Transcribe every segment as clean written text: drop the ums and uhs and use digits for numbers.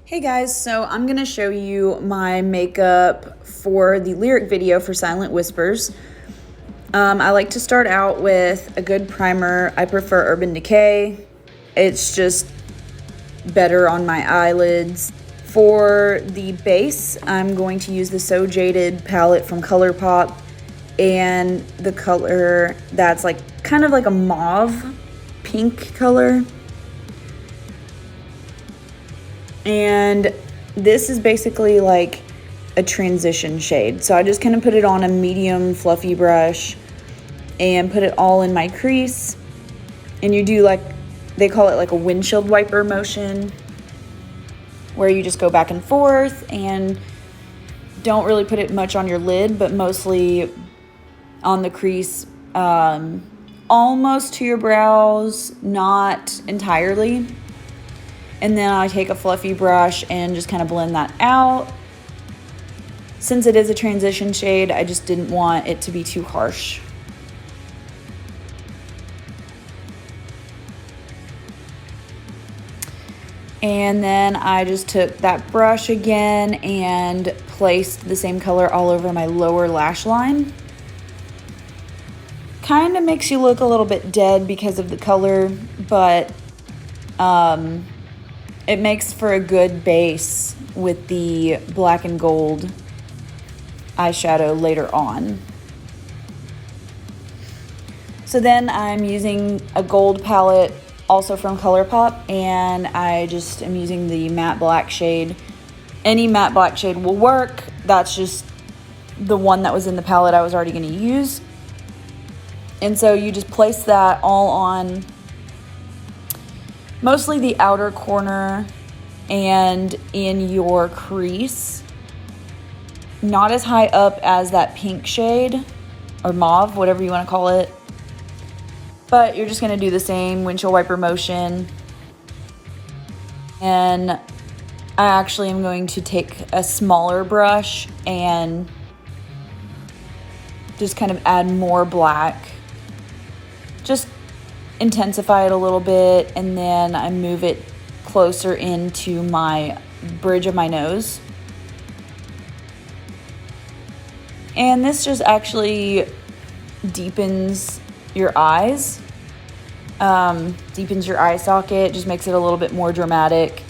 Hey guys, so I'm going to show you my makeup for the lyric video for Silent Whispers. I like to start out with a good primer. I prefer Urban Decay. It's just better on my eyelids. For the base, I'm going to use the So Jaded palette from Colourpop and the color that's kind of like a mauve pink color. And this is basically like a transition shade. So I just kind of put it on a medium fluffy brush and put it all in my crease. And you do they call it like a windshield wiper motion, where you just go back and forth and don't really put it much on your lid, but mostly on the crease, almost to your brows, not entirely. And then I take a fluffy brush and just kind of blend that out. Since it is a transition shade, I just didn't want it to be too harsh. And then I just took that brush again and placed the same color all over my lower lash line. Kind of makes you look a little bit dead because of the color, but it makes for a good base with the black and gold eyeshadow later on. So then I'm using a gold palette also from Colourpop, and I just am using the matte black shade. Any matte black shade will work. That's just the one that was in the palette I was already going to use. And so you just place that all on mostly the outer corner and in your crease. Not as high up as that pink shade or mauve, whatever you want to call it. But you're just going to do the same windshield wiper motion. And I actually am going to take a smaller brush and just kind of add more black. Just intensify it a little bit, and then I move it closer into my bridge of my nose. And this just actually deepens your eyes, deepens your eye socket, just makes it a little bit more dramatic.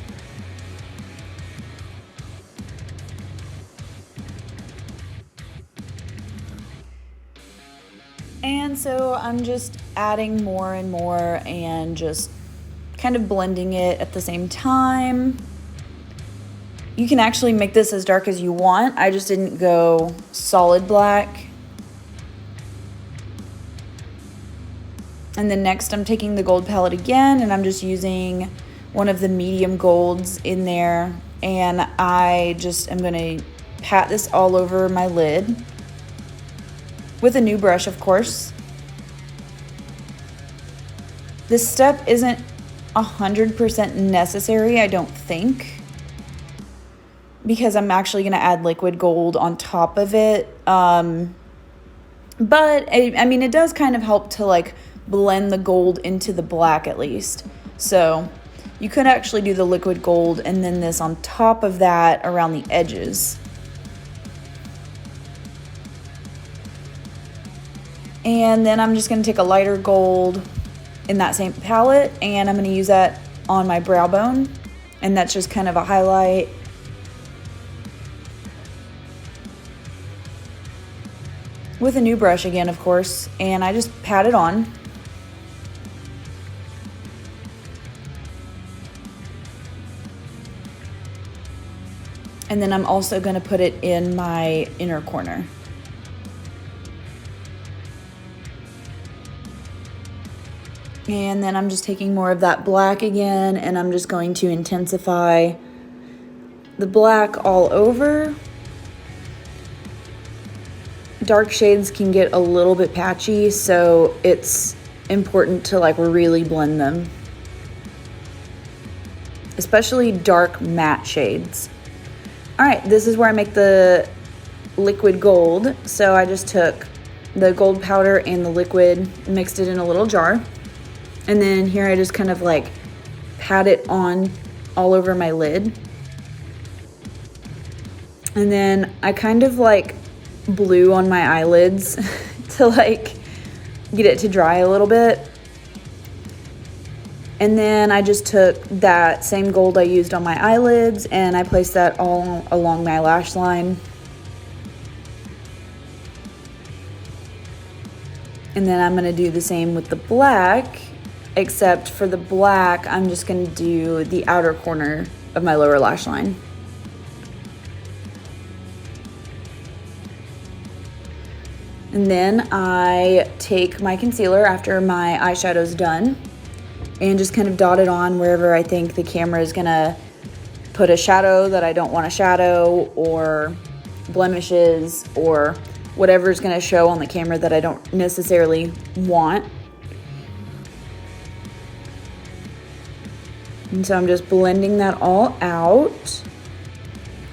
And so I'm just adding more and more and just kind of blending it at the same time. You can actually make this as dark as you want. I just didn't go solid black. And then next I'm taking the gold palette again, and I'm just using one of the medium golds in there. And I just am gonna pat this all over my lid with a new brush, of course. This step isn't 100% necessary, I don't think, because I'm actually gonna add liquid gold on top of it. But I mean, it does kind of help to blend the gold into the black at least. So you could actually do the liquid gold and then this on top of that around the edges. And then I'm just going to take a lighter gold in that same palette, and I'm going to use that on my brow bone. And that's just kind of a highlight. With a new brush again, of course. And I just pat it on. And then I'm also going to put it in my inner corner. And then I'm just taking more of that black again, and I'm just going to intensify the black all over. Dark shades can get a little bit patchy, so it's important to really blend them. Especially dark matte shades. All right, this is where I make the liquid gold. So I just took the gold powder and the liquid, mixed it in a little jar. And then here I just kind of pat it on all over my lid. And then I kind of like blew on my eyelids to like get it to dry a little bit. And then I just took that same gold I used on my eyelids and I placed that all along my lash line. And then I'm gonna do the same with the black, except for the black, I'm just gonna do the outer corner of my lower lash line. And then I take my concealer after my eyeshadow's done and just kind of dot it on wherever I think the camera is gonna put a shadow that I don't want to shadow, or blemishes, or whatever's gonna show on the camera that I don't necessarily want. And so I'm just blending that all out.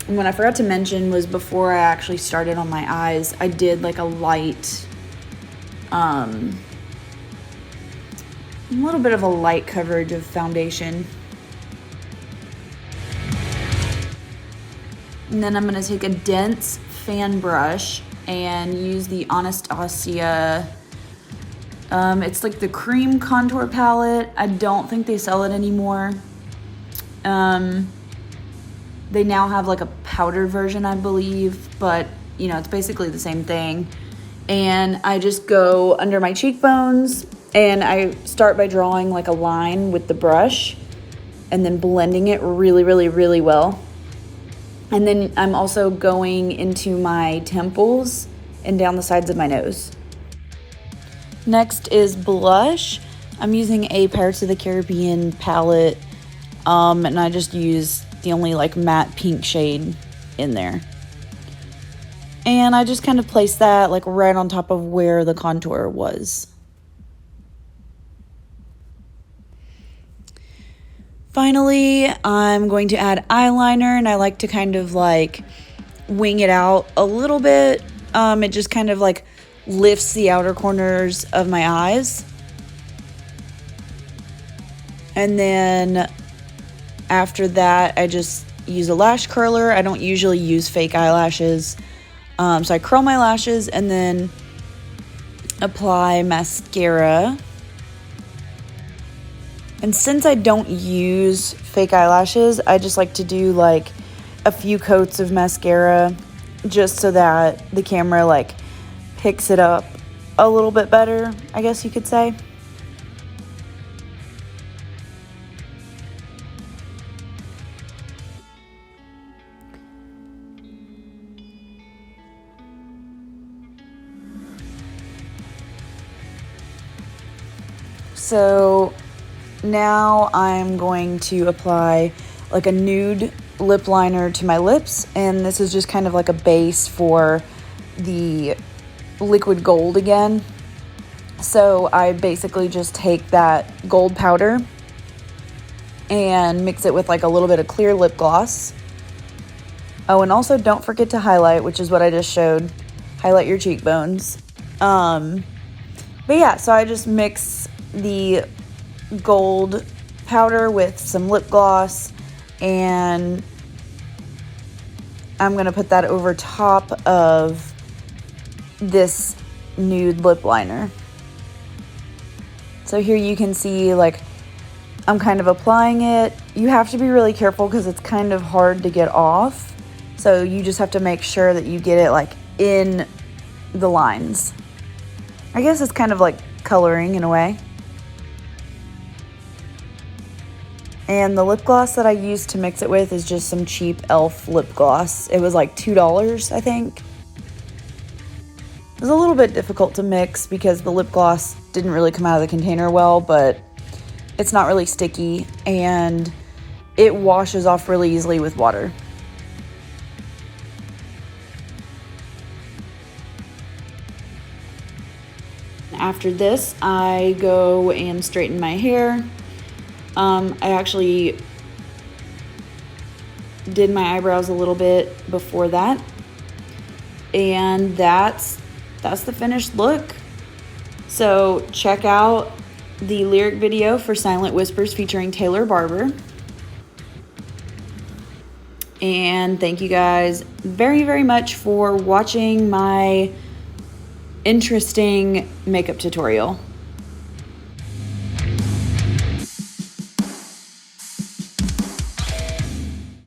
And what I forgot to mention was before I actually started on my eyes, I did like a light, a little bit of a light coverage of foundation. And then I'm gonna take a dense fan brush and use the Anastasia, it's like the cream contour palette. I don't think they sell it anymore. They now have like a powder version, I believe, but you know, it's basically the same thing. And I just go under my cheekbones and I start by drawing like a line with the brush and then blending it really, really, really well. And then I'm also going into my temples and down the sides of my nose. Next is blush. I'm using a Pirates of the Caribbean palette, and I just use the only like matte pink shade in there. And I just kind of place that like right on top of where the contour was. Finally, I'm going to add eyeliner, and I like to kind of like wing it out a little bit. It just kind of like lifts the outer corners of my eyes. And then after that, I just use a lash curler. I don't usually use fake eyelashes. So I curl my lashes and then apply mascara. And since I don't use fake eyelashes, I just like to do like a few coats of mascara just so that the camera like picks it up a little bit better, I guess you could say. So now I'm going to apply like a nude lip liner to my lips, and this is just kind of like a base for the liquid gold again. So I basically just take that gold powder and mix it with like a little bit of clear lip gloss. Oh, and also don't forget to highlight, which is what I just showed. Highlight your cheekbones. But yeah, so I just mix the gold powder with some lip gloss, and I'm gonna put that over top of this nude lip liner. So here you can see like I'm kind of applying it. You have to be really careful because it's kind of hard to get off. So you just have to make sure that you get it like in the lines. I guess it's kind of like coloring in a way. And the lip gloss that I used to mix it with is just some cheap e.l.f. lip gloss. It was like $2, I think. It was a little bit difficult to mix because the lip gloss didn't really come out of the container well, but it's not really sticky and it washes off really easily with water. After this, I go and straighten my hair. I actually did my eyebrows a little bit before that, and that's the finished look. So check out the lyric video for Silent Whispers featuring Taylor Barber. And thank you guys very, very much for watching my interesting makeup tutorial.